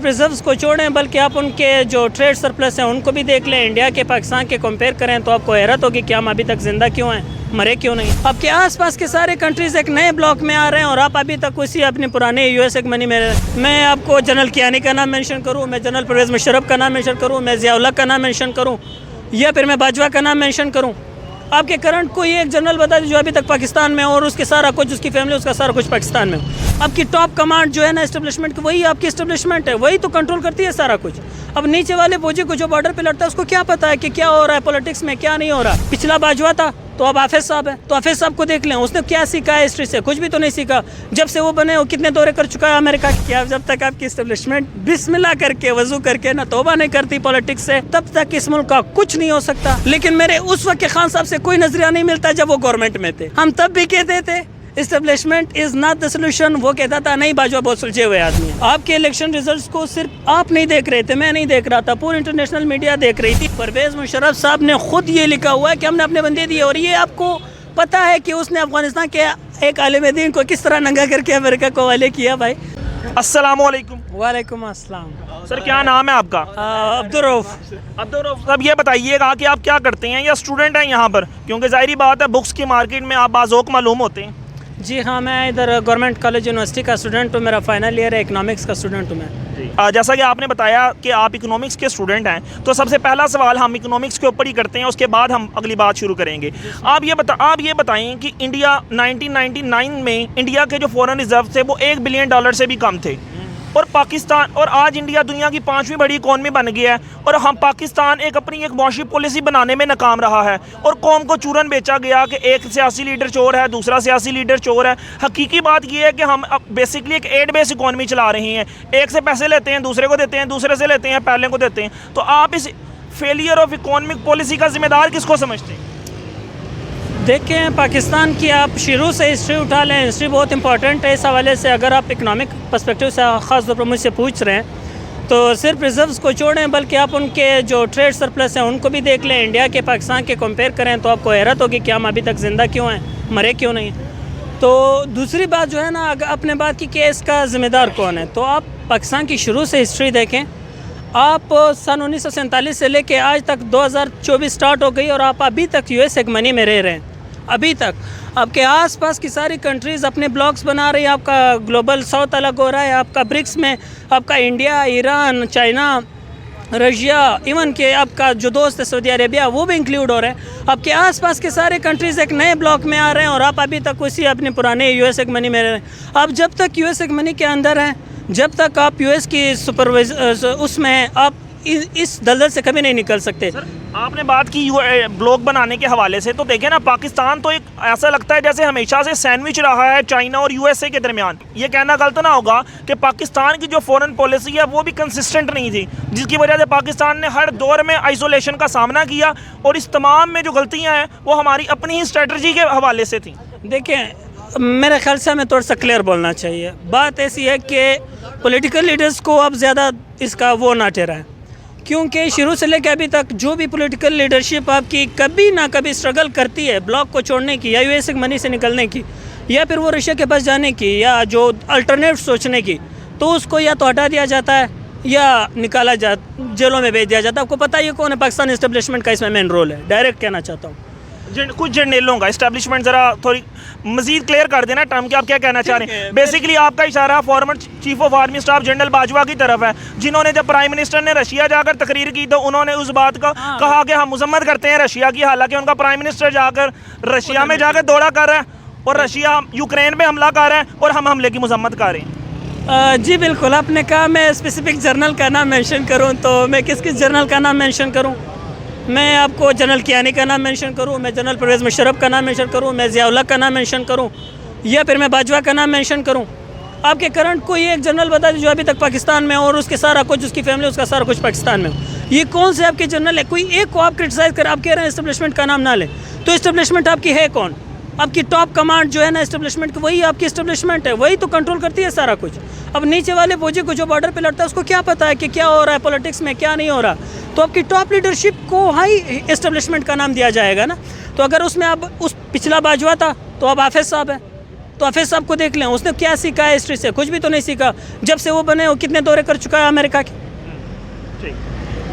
सिर्फ रिजर्व्स को छोड़ें बल्कि आप उनके जो ट्रेड सरप्लस हैं उनको भी देख लें, इंडिया के पाकिस्तान के कंपेयर करें तो आपको हैरत होगी कि हम अभी तक ज़िंदा क्यों हैं, मरे क्यों नहीं। आपके आसपास के सारे कंट्रीज़ एक नए ब्लॉक में आ रहे हैं और आप अभी तक उसी अपने पुराने यूएस मनी में। मैं आपको जनरल कियानी का नाम मेंशन करूँ, मैं जनरल परवेज़ मुशर्रफ का नाम मेंशन करूँ, मैं ज़िया उल हक का नाम मेंशन करूँ, या फिर मैं बाजवा का नाम मेंशन करूँ, आपके करंट कोई एक जनरल बता दीजिए जो अभी तक पाकिस्तान में और उसके सारा कुछ, उसकी फैमिली, उसका सारा कुछ पाकिस्तान में हो। आपकी टॉप कमांड जो है ना एस्टेब्लिशमेंट की, वही आपकी एस्टेब्लिशमेंट है, वही तो कंट्रोल करती है सारा कुछ। अब नीचे वाले फौजी को जो बॉर्डर पे लड़ता है उसको क्या पता है कि क्या हो रहा है पॉलिटिक्स में, क्या नहीं हो रहा। पिछला बाजवा था तो अब हाफिज साहब है, तो हाफिज साहब को देख लें, उसने क्या सीखा है हिस्ट्री से, कुछ भी तो नहीं सीखा। जब से वो बने वो कितने दौरे कर चुका है अमेरिका के। क्या जब तक आपकी एस्टेब्लिशमेंट बिस्मिल्लाह करके वजू करके ना तौबा नहीं करती पॉलिटिक्स से, तब तक इस मुल्क का कुछ नहीं हो सकता। लेकिन मेरे उस वक्त के खान साहब से कोई नजरिया नहीं मिलता जब वो गवर्नमेंट में थे। हम तब भी कहते थे establishment is not the solution, वो कहता था नहीं बाजवा बहुत सुलझे हुए आदमी है। आपके इलेक्शन रिजल्ट्स को सिर्फ आप नहीं देख रहे थे, मैं नहीं देख रहा था, पूरी इंटरनेशनल मीडिया देख रही थी। परवेज़ मुशर्रफ साहब ने खुद ये लिखा हुआ है कि हमने अपने बंदे दिए, और ये आपको पता है कि उसने अफगानिस्तान के एक आलिम दीन को किस तरह नंगा करके अमेरिका को हवाले किया। भाई अस्सलामुअलैकुम। वालेकुम अस्सलाम। सर क्या नाम है आपका? अब्दुल रऊफ। अब्दुल रऊफ साहब, ये बताइएगा कि आप क्या करते हैं या स्टूडेंट हैं यहाँ पर, क्योंकि ज़ाहिरी बात है बुक्स की मार्केट में आप बाज़ौक़ मालूम होते हैं। जी हाँ, मैं इधर गवर्नमेंट कॉलेज यूनिवर्सिटी का स्टूडेंट हूँ, मेरा फाइनल ईयर है, इकनॉमिक्स का स्टूडेंट हूँ मैं। जैसा कि आपने बताया कि आप इकोनॉमिक्स के स्टूडेंट हैं, तो सबसे पहला सवाल हम इकोनॉमिक्स के ऊपर ही करते हैं, उसके बाद हम अगली बात शुरू करेंगे। आप ये बताएं कि इंडिया 1999 में इंडिया के जो फॉरेन रिजर्व थे वो $1 बिलियन से भी कम थे, और पाकिस्तान, और आज इंडिया दुनिया की 5वीं बड़ी इकॉनमी बन गया है, और हम पाकिस्तान एक मुआशी पॉलिसी बनाने में नाकाम रहा है और कौम को चूरन बेचा गया कि एक सियासी लीडर चोर है, दूसरा सियासी लीडर चोर है। हकीकी बात यह है कि हम अब बेसिकली एक एड बेस इकॉनमी चला रहे हैं, एक से पैसे लेते हैं, दूसरे को देते हैं, दूसरे से लेते हैं, पहले को देते हैं। तो आप इस फेलियर ऑफ इकोनॉमिक पॉलिसी का जिम्मेदार किसको समझते हैं? देखें, पाकिस्तान की आप शुरू से हिस्ट्री उठा लें, हिस्ट्री बहुत इंपॉर्टेंट है इस हवाले से। अगर आप इकनॉमिक पर्सपेक्टिव से ख़ास तौर पर मुझसे पूछ रहे हैं तो सिर्फ रिजर्व्स को छोड़ें बल्कि आप उनके जो ट्रेड सरप्लस हैं उनको भी देख लें, इंडिया के पाकिस्तान के कंपेयर करें तो आपको हैरत होगी कि हम अभी तक ज़िंदा क्यों हैं, मरे क्यों नहीं। तो दूसरी बात जो है ना, अगर आपने बात की कि इसका ज़िम्मेदार कौन है, तो आप पाकिस्तान की शुरू से हिस्ट्री देखें। आप सन 1947 से लेके आज तक 2024 स्टार्ट हो गई और आप अभी तक यूएस हेगमनी में रह रहे हैं। अभी तक आपके आसपास की सारी कंट्रीज़ अपने ब्लॉक्स बना रही है, आपका ग्लोबल साउथ अलग हो रहा है, आपका ब्रिक्स में आपका India, Iran, China, Russia, even के आपका जो दोस्त है सऊदी अरेबिया, वो भी इंक्लूड हो रहे हैं। आपके आसपास के सारे कंट्रीज़ एक नए ब्लॉक में आ रहे हैं और आप अभी तक उसी अपने पुराने यूएस हेगमनी में रह रहे हैं। आप जब तक यूएस हेगमनी के अंदर हैं, जब तक आप यूएस की सुपरवाइज उसमें हैं, आप इस दलदल से कभी नहीं निकल सकते। सर आपने बात की ब्लॉक बनाने के हवाले से, तो देखें ना, पाकिस्तान तो एक ऐसा लगता है जैसे हमेशा से सैंडविच रहा है चाइना और यूएसए के दरमियान। ये कहना गलत ना होगा कि पाकिस्तान की जो फॉरेन पॉलिसी है वो भी कंसिस्टेंट नहीं थी, जिसकी वजह से पाकिस्तान ने हर दौर में आइसोलेशन का सामना किया, और इस तमाम में जो गलतियाँ हैं वो हमारी अपनी ही स्ट्रेटजी के हवाले से थी। देखें, मेरे ख्याल से हमें थोड़ा सा क्लियर बोलना चाहिए। बात ऐसी है कि पॉलिटिकल लीडर्स को अब ज़्यादा इसका वो ना ठहरा है, क्योंकि शुरू से लेकर अभी तक जो भी पॉलिटिकल लीडरशिप आपकी कभी ना कभी स्ट्रगल करती है ब्लॉक को छोड़ने की, या यूएस हेगमनी से निकलने की, या फिर वो रशिया के पास जाने की, या जो अल्टरनेट सोचने की, तो उसको या तो हटा दिया जाता है या निकाला जेलों में भेज दिया जाता है। आपको पता ही कौन है पाकिस्तान एस्टेब्लिशमेंट का इसमें मेन रोल है। डायरेक्ट कहना चाहता हूँ कुछ जर्नलों का एस्टेब्लिशमेंट, ज़रा थोड़ी मजीद क्लियर कर देना टर्म के आप क्या कहना चाह रहे हैं। बेसिकली आपका इशारा former chief of army staff general Bajwa की तरफ है, जिन्होंने जब प्राइम मिनिस्टर ने रशिया जाकर तकरीर की तो उन्होंने उस बात का कहा कि हम मजम्मत करते हैं रशिया की, हालांकि उनका प्राइम मिनिस्टर जाकर रशिया में जाकर दौरा कर रहा है और रशिया यूक्रेन पे हमला कर रहा है और हम हमले की मजम्मत कर रहे हैं। जी बिल्कुल, आपने कहा मैं स्पेसिफिक जर्नल का नाम मेंशन करूं, तो मैं किस जर्नल का नाम मेंशन करूं? मैं आपको जनरल कियानी का नाम मेंशन करूं, मैं जनरल परवेज़ मुशर्रफ का नाम मेंशन करूं, मैं ज़िया उल हक का नाम मेंशन करूं, या फिर मैं बाजवा का नाम मेंशन करूं? आपके करंट कोई एक जनरल बता दीजिए जो अभी तक पाकिस्तान में और उसके सारा कुछ, उसकी फैमिली, उसका सारा कुछ पाकिस्तान में हो। ये कौन से आपके जनरल है? कोई एक को आप क्रिटिसाइज़ कर, आप कह रहे हैं एस्टेब्लिशमेंट का नाम ना लें, तो एस्टेब्लिशमेंट आपकी है कौन? आपकी टॉप कमांड जो है ना एस्टेब्लिशमेंट की, वही आपकी एस्टेब्लिशमेंट है, वही तो कंट्रोल करती है सारा कुछ। अब नीचे वाले फौजी को जो बॉर्डर पे लड़ता है उसको क्या पता है कि क्या हो रहा है पॉलिटिक्स में, क्या नहीं हो रहा। तो आपकी टॉप लीडरशिप को हाई एस्टेब्लिशमेंट का नाम दिया जाएगा ना। तो अगर उसमें अब उस पिछला बाजवा था तो अब हाफिज साहब है, तो तो हाफिज़ साहब को देख लें, उसने क्या सीखा है हिस्ट्री से? कुछ भी तो नहीं सीखा। जब से वो बने वो कितने दौरे कर चुका है अमेरिका के।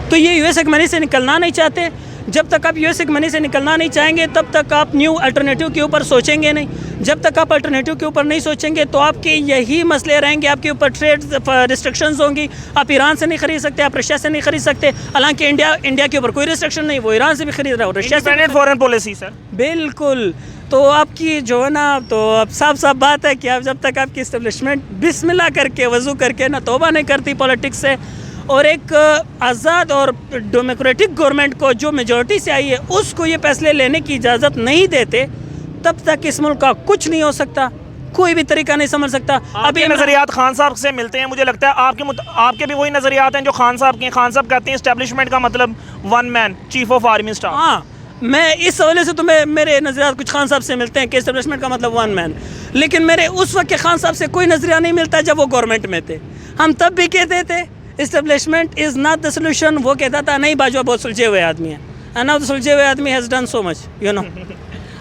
तो ये यूएस मनी से निकलना नहीं चाहते। जब तक आप यूएस मनी से निकलना नहीं चाहेंगे तब तक आप न्यू अल्टरनेटिव के ऊपर सोचेंगे नहीं। जब तक आप अल्टरनेटिव के ऊपर नहीं सोचेंगे तो आपके यही मसले रहेंगे, आपके ऊपर ट्रेड रिस्ट्रिक्शंस होंगी। आप ईरान से नहीं खरीद सकते, आप रशिया से नहीं खरीद सकते। हालांकि इंडिया के ऊपर कोई रिस्ट्रिक्शन नहीं, वो ईरान से भी खरीद रहा है, रशिया से। Independent foreign policy sir. बिल्कुल। तो आपकी जो है ना, तो अब साफ बात है कि आप जब तक आपकी इस्टेब्लिशमेंट बिस्मिल्लाह करके वज़ू करके ना तौबा नहीं करती पॉलिटिक्स से, और एक आज़ाद और डेमोक्रेटिक गवर्नमेंट को जो मेजॉरिटी से आई है उसको ये फैसले लेने की इजाज़त नहीं देते, तब तक इस मुल्क का कुछ नहीं हो सकता। कोई भी तरीका नहीं समझ सकता। अभी नज़रियात खान साहब से मिलते हैं, मुझे लगता है आपके भी वही नज़रियात हैं जो खान साहब के हैं। खान साहब कहते हैं इस्टेब्लिशमेंट का मतलब one man, chief of army staff. हाँ, मैं इस हवाले से तो मेरे नज़रियात कुछ खान साहब से मिलते हैं कि इस्टेब्लिशमेंट का मतलब वन मैन, लेकिन मेरे उस वक्त के खान साहब से कोई नज़रिया नहीं मिलता जब वो गवर्नमेंट में थे। हम तब भी कहते थे establishment is not the solution. वो कहता था नहीं बाजवा बहुत सुलझे हुए आदमी है, एंड नाउ द सुलझे हुए आदमी has done so much, you know.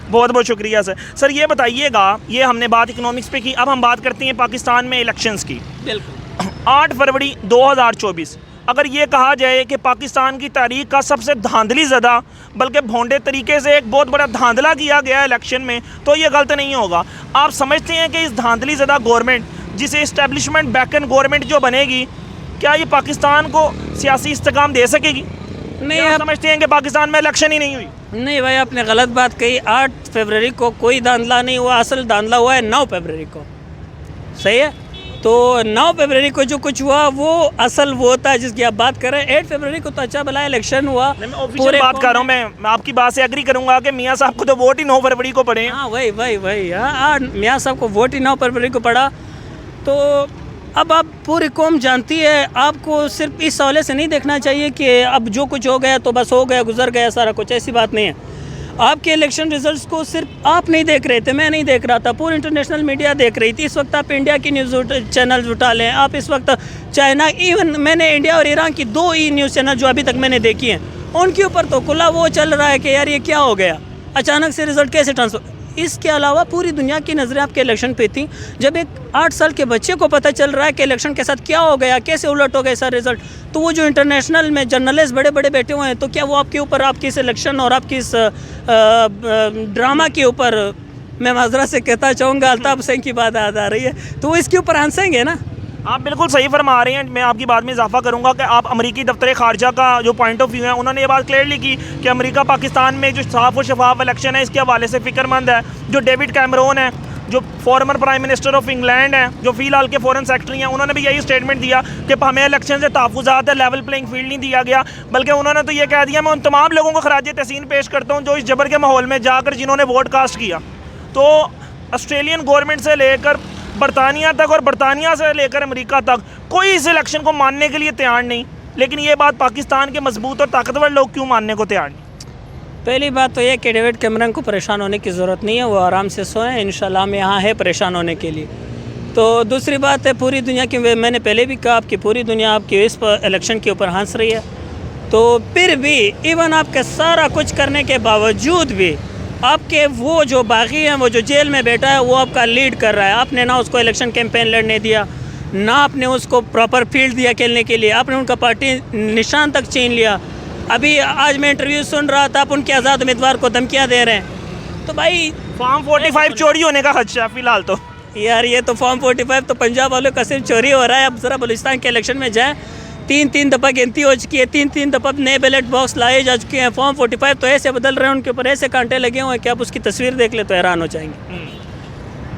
बहुत बहुत शुक्रिया सर। सर ये बताइएगा, ये हमने बात इकोनॉमिक्स पे की, अब हम बात करते हैं पाकिस्तान में इलेक्शंस की। बिल्कुल। 8 फरवरी 2024, अगर ये कहा जाए कि पाकिस्तान की तारीख का सबसे धांधली ज़दा बल्कि भोंडे तरीके से एक बहुत बड़ा धांधला किया गया इलेक्शन में, तो ये गलत नहीं होगा। आप समझते हैं कि इस धांधली ज़दा गवर्नमेंट, जिसे इस्टेब्लिशमेंट बैकन गवर्नमेंट जो बनेगी, क्या ये पाकिस्तान को सियासी इस्तेकाम दे सकेगी? नहीं, आप समझते हैं कि पाकिस्तान में इलेक्शन ही नहीं हुई? नहीं भाई, आपने गलत बात कही। 8 फरवरी को कोई धांधला नहीं हुआ, असल धांधला हुआ है 9 फरवरी को। सही है? तो 9 फरवरी को जो कुछ हुआ वो असल वो होता है जिसकी आप बात कर रहे हैं। 8 फरवरी को तो अच्छा भला इलेक्शन हुआ। मैं ऑफिशियल बात कर रहा हूँ, मैं आपकी बात से एग्री करूँगा कि मियाँ साहब को तो वोट ही 9 फरवरी को पड़े। हाँ वही हाँ, मियाँ साहब को वोट ही 9 फरवरी को पड़ा। तो अब आप पूरी कौम जानती है, आपको सिर्फ इस हवाले से नहीं देखना चाहिए कि अब जो कुछ हो गया तो बस हो गया, गुजर गया सारा कुछ। ऐसी बात नहीं है। आपके इलेक्शन रिजल्ट्स को सिर्फ आप नहीं देख रहे थे, मैं नहीं देख रहा था, पूरी इंटरनेशनल मीडिया देख रही थी। इस वक्त आप इंडिया की न्यूज़ चैनल्स उठा लें, आप इस वक्त चाइना, इवन मैंने इंडिया और ईरान की 2 ही न्यूज़ चैनल जो अभी तक मैंने देखी हैं, उनके ऊपर तो खुला वो चल रहा है कि यार ये क्या हो गया, अचानक से रिज़ल्ट कैसे ट्रांसफर। इसके अलावा पूरी दुनिया की नज़रें आपके इलेक्शन पे थी। जब एक 8 साल के बच्चे को पता चल रहा है कि इलेक्शन के साथ क्या हो गया, कैसे उलट हो गया सारा रिजल्ट, तो वो जो इंटरनेशनल में जर्नलिस्ट बड़े बड़े बैठे हुए हैं, तो क्या वो आपके ऊपर, आपकी इस इलेक्शन और आपकी इस ड्रामा के ऊपर, मैं माजरा से कहता चाहूँगा, अल्ताफ़ हुसैन की बात याद आ रही है, तो वो इसके ऊपर हंसेंगे ना। आप बिल्कुल सही फरमा रहे हैं। मैं आपकी बात में इजाफा करूंगा कि आप अमरीकी दफ्तर खारजा का जो पॉइंट ऑफ व्यू है, उन्होंने ये बात क्लियरली की कि अमेरिका पाकिस्तान में जो साफ और शफाफ इलेक्शन है इसके हवाले से फ़िक्रमंद है। जो डेविड कैमरून है, जो former prime minister of England है, जो फ़िलहाल के फॉरेन सेक्रेटरी हैं, उन्होंने भी यही स्टेटमेंट दिया कि हमें इलेक्शन से तहफ़्फ़ुज़ात है, लेवल प्लेइंग फील्ड नहीं दिया गया। बल्कि उन्होंने तो ये कह दिया, मैं उन तमाम लोगों को खराज तहसीन पेश करता हूँ जो इस जबर के माहौल में जाकर जिन्होंने वोट कास्ट किया। तो ऑस्ट्रेलियन गवर्नमेंट से लेकर बरतानिया तक और बरतानिया से लेकर अमेरिका तक कोई इस इलेक्शन को मानने के लिए तैयार नहीं। लेकिन ये बात पाकिस्तान के मजबूत और ताकतवर लोग क्यों मानने को तैयार नहीं? पहली बात तो ये कि डेविड कैमरन को परेशान होने की ज़रूरत नहीं है, वो आराम से सोएं, इंशाल्लाह हम यहाँ है परेशान होने के लिए। तो दूसरी बात है, पूरी दुनिया की, मैंने पहले भी कहा आपकी पूरी दुनिया आपके इस इलेक्शन के ऊपर हंस रही है। तो फिर भी इवन आपके सारा कुछ करने के बावजूद भी आपके वो जो बागी हैं, वो जो जेल में बैठा है, वो आपका लीड कर रहा है। आपने ना उसको इलेक्शन कैंपेन लड़ने दिया, ना आपने उसको प्रॉपर फील्ड दिया खेलने के लिए, आपने उनका पार्टी निशान तक छीन लिया। अभी आज मैं इंटरव्यू सुन रहा था, आप उनके आज़ाद उम्मीदवार को धमकियाँ दे रहे हैं। तो भाई फॉर्म 45 चोरी होने का खदशा फिलहाल तो। यार ये तो फॉर्म 45 तो पंजाब वालों का सिर्फ चोरी हो रहा है। अब ज़रा बलूचिस्तान के इलेक्शन में जाए, 3 दफ़ा गिनती हो चुकी है, 3 दफ़ा नए बैलेट बॉक्स लाए जा चुके हैं। फॉर्म 45 तो ऐसे बदल रहे हैं, उनके ऊपर ऐसे कांटे लगे हुए हैं कि आप उसकी तस्वीर देख ले तो हैरान हो जाएंगे।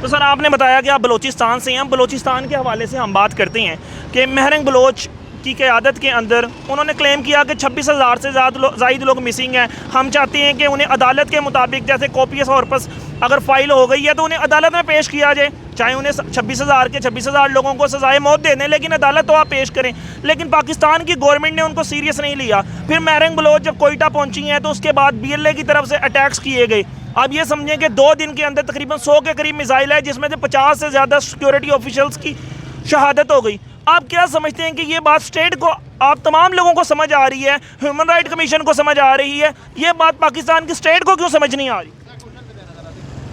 तो सर आपने बताया कि आप बलूचिस्तान से हैं। बलूचिस्तान के हवाले से हम बात करते हैं कि महरंग बलोच की क़यादत के अंदर उन्होंने क्लेम किया कि 26,000 से ज़ायद लोग मिसिंग हैं। हम चाहते हैं कि उन्हें अदालत के मुताबिक, जैसे कॉपियस कॉर्पस अगर फ़ाइल हो गई है तो उन्हें अदालत में पेश किया जाए, चाहे उन्हें 26,000 लोगों को सज़ाए मौत दे दें, लेकिन अदालत तो आप पेश करें। लेकिन पाकिस्तान की गवर्नमेंट ने उनको सीरियस नहीं लिया। फिर महरंग बलोच जब कोयटा पहुँची हैं तो उसके बाद BLA की तरफ से अटैक्स किए गए। अब ये समझें कि 2 दिन के अंदर तकरीबन 100 के करीब मिसाइल है, जिसमें से 50 से ज़्यादा सिक्योरिटी ऑफिशल्स की शहादत हो गई। आप क्या समझते हैं कि ये बात स्टेट को, आप तमाम लोगों को समझ आ रही है, ह्यूमन राइट कमीशन को समझ आ रही है, ये बात पाकिस्तान की स्टेट को क्यों समझ नहीं आ रही?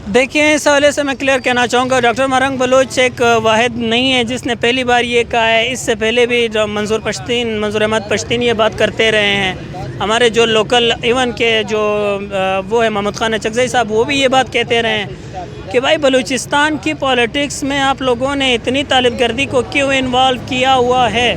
देखिए, इस हवाले से मैं क्लियर कहना चाहूँगा, डॉक्टर मरंग बलोच एक वाहिद नहीं है जिसने पहली बार ये कहा है। इससे पहले भी मंजूर अहमद पश्तीन ये बात करते रहे हैं। हमारे जो लोकल इवन के जो वो है महमूद खान चकज़ई साहब, वो भी ये बात कहते रहे हैं कि भाई बलूचिस्तान की पॉलिटिक्स में आप लोगों ने इतनी तालिबगर्दी को क्यों इन्वॉल्व किया हुआ है।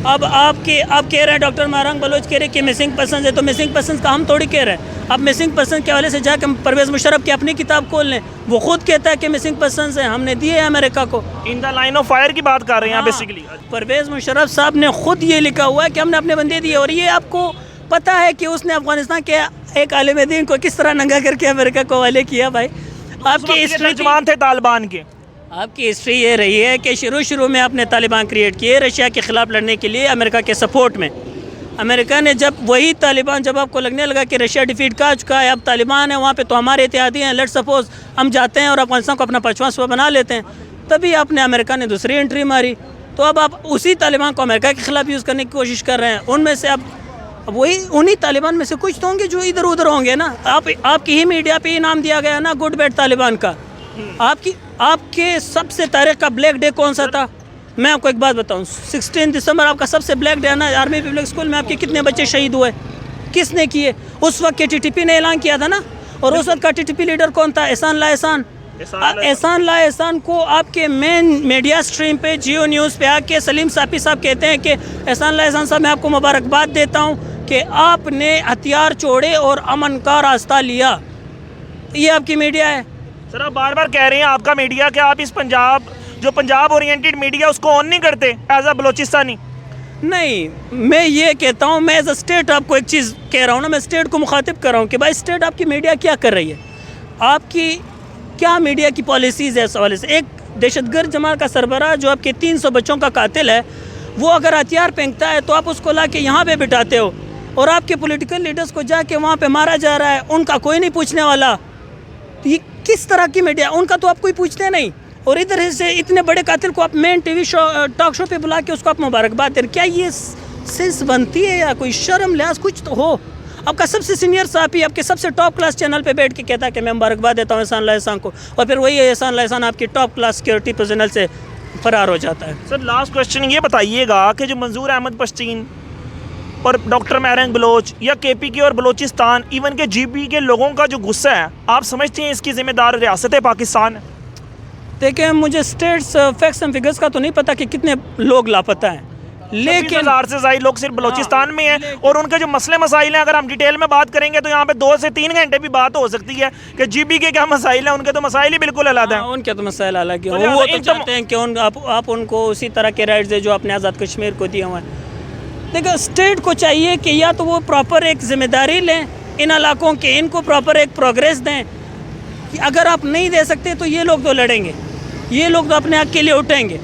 अब आप कह रहे हैं, डॉक्टर मरंग बलोच कह रहे हैं कि मिसिंग पर्सन है, तो मिसिंग पर्सन का हम थोड़ी कह रहे हैं। अब मिसिंग पर्सन के हवाले से जाकर परवेज़ मुशर्रफ की अपनी किताब खोल लें, वो खुद कहता है कि मिसिंग पर्सन है, हमने दिए है अमेरिका को। In the line of fire की बात कर रहे हैं बेसिकली। परवेज़ मुशर्रफ साहब ने खुद ये लिखा हुआ है कि हमने अपने बंदे दिए, और ये आपको पता है कि उसने अफगानिस्तान के एक आलिम दीन को किस तरह नंगा करके अमेरिका को हवाले किया। भाई आपकी हिस्ट्री जवान थे तालिबान के, आपकी हिस्ट्री ये रही है कि शुरू में आपने तालिबान क्रिएट किए रशिया के ख़िलाफ़ लड़ने के लिए अमेरिका के सपोर्ट में। अमेरिका ने जब वही तालिबान, जब आपको लगने लगा कि रशिया डिफीट कर चुका है, अब तालिबान है वहाँ पे, तो हमारे इत्तेहादी हैं, लेट्स सपोज हम जाते हैं और अफगानिस्तान को अपना 5वां सूबा बना लेते हैं, तभी आपने अमेरिका ने दूसरी एंट्री मारी। तो अब आप उसी तालिबान को अमेरिका के ख़िलाफ़ यूज़ करने की कोशिश कर रहे हैं। उनमें से अब वही उन्हीं तालिबान में से कुछ तो होंगे जो इधर उधर होंगे ना। आपकी ही मीडिया पे ही नाम दिया गया ना गुड बैड तालिबान का। आपके सबसे तारीख का ब्लैक डे कौन सा था? मैं आपको एक बात बताऊं, 16 दिसंबर आपका सबसे ब्लैक डे है ना। आर्मी पब्लिक स्कूल में आपके कितने बच्चे शहीद हुए, किसने किए? उस वक्त के टीटीपी ने ऐलान किया था ना, और उस वक्त का टीटीपी लीडर कौन था? एहसान ला एहसान को आपके मेन मीडिया स्ट्रीम पे जियो न्यूज़ पे आके सलीम साफी साहब कहते हैं कि एहसान ला एहसान साहब, मैं आपको मुबारकबाद देता हूँ कि आपने हथियार छोड़े और अमन का रास्ता लिया। ये आपकी मीडिया है। सर आप बार बार कह रहे हैं आपका मीडिया, कि आप इस पंजाब ओरिएंटेड मीडिया उसको ऑन नहीं करते एज अ बलोचिस्तानी? नहीं, मैं ये कहता हूँ, मैं एज अ स्टेट आपको एक चीज़ कह रहा हूँ ना, मैं स्टेट को मुखातिब कर रहा हूँ कि भाई स्टेट आपकी मीडिया क्या कर रही है, आपकी क्या मीडिया की पॉलिसीज़ है इस हवाले से। एक दहशतगर्द जमात का सरबराह जो आपके 300 बच्चों का कातिल है, वो अगर हथियार फेंकता है तो आप उसको ला के यहाँ पर बिठाते हो, और आपके पॉलिटिकल लीडर्स को जाके वहाँ पर मारा जा रहा है, उनका कोई नहीं पूछने वाला। तो ये किस तरह की मीडिया? उनका तो आप कोई पूछते नहीं, और इधर से इतने बड़े कातिल को आप main TV show talk show पे बुला के उसको आप मुबारकबाद दें। क्या ये सेंस बनती है या कोई शर्म लिहाज कुछ तो हो? आपका सबसे सीनियर साहब आपके सबसे टॉप क्लास चैनल पे बैठ के कहता है कि मैं मुबारकबाद देता हूँ एहसान ला एहसान को, और फिर वही एहसान ला एहसान आपकी टॉप क्लास सिक्योरिटी पर्सनल से फरार हो जाता है। सर लास्ट क्वेश्चन ये बताइएगा कि जो मंजूर अहमद पश्तीन और डॉक्टर मरंग बलोच या KPK और बलोचिस्तान इवन के GB के लोगों का जो गुस्सा है, आप समझते हैं इसकी ज़िम्मेदार रियासत पाकिस्तान है? देखिए, मुझे स्टेट्स फैक्ट्स एंड फिगर्स का तो नहीं पता कि कितने लोग लापता हैं, लेकिन 20,000 से ज़्यादा लोग सिर्फ बलोचिस्तान में हैं, और उनके जो मसले मसाइल हैं अगर हम डिटेल में बात करेंगे तो यहाँ पे 2 से 3 घंटे भी बात हो सकती है कि GB के क्या मसाइल हैं। उनके तो मसाइल ही बिल्कुल अलग हैं। उनके तो मसाइल अलग हैं, वो तो चाहते हैं कि आप उनको उसी तरह के राइट्स दें जो आपने आज़ाद कश्मीर को दिए हुए हैं। देखो, स्टेट को चाहिए कि या तो वो प्रॉपर एक ज़िम्मेदारी लें इन इलाकों के, इनको प्रॉपर एक प्रोग्रेस दें। अगर आप नहीं दे सकते तो ये लोग तो लड़ेंगे, ये लोग तो अपने हक के लिए उठेंगे।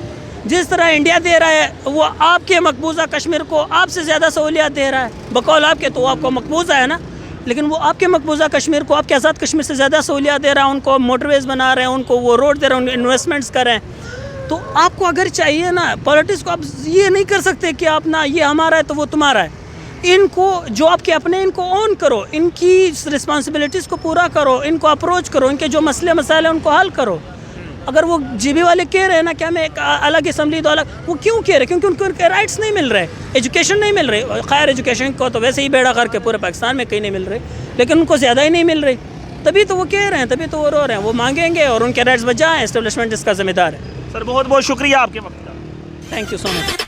जिस तरह इंडिया दे रहा है, वो आपके मकबूजा कश्मीर को आपसे ज़्यादा सहूलियात दे रहा है। बकौल आपके तो आपको मकबूजा है ना, लेकिन वो आपके मकबूजा कश्मीर को, आपके आज़ाद कश्मीर से ज़्यादा सहूलियात दे रहा है। उनको मोटरवेज़ बना रहे हैं, उनको वो रोड दे रहे हैं, इन्वेस्टमेंट्स कर रहे हैं। तो आपको अगर चाहिए ना पॉलिटिक्स को, आप ये नहीं कर सकते कि आप ना ये हमारा है तो वो तुम्हारा है। इनको जो आपके अपने, इनको ऑन करो, इनकी रिस्पॉन्सिबिलिटीज़ को पूरा करो, इनको अप्रोच करो, इनके जो मसले मसाइल हैं उनको हल करो। अगर वो GB वाले कह रहे हैं ना कि हमें एक अलग असम्बली दो अलग, वो क्यों कह रहे? क्योंकि उनको उनके राइट्स नहीं मिल रहे, एजुकेशन नहीं मिल रही। खैर एजुकेशन को तो वैसे ही बेड़ा करके पूरे पाकिस्तान में कहीं नहीं मिल रही, लेकिन उनको ज़्यादा ही नहीं मिल रही, तभी तो वो कह रहे हैं, तभी तो वो रो रहे हैं। वो मांगेंगे और उनके राइट्स बचाएँ, एस्टेब्लिशमेंट इसका जिम्मेदार है। सर बहुत बहुत शुक्रिया आपके वक्त का। Thank you so much.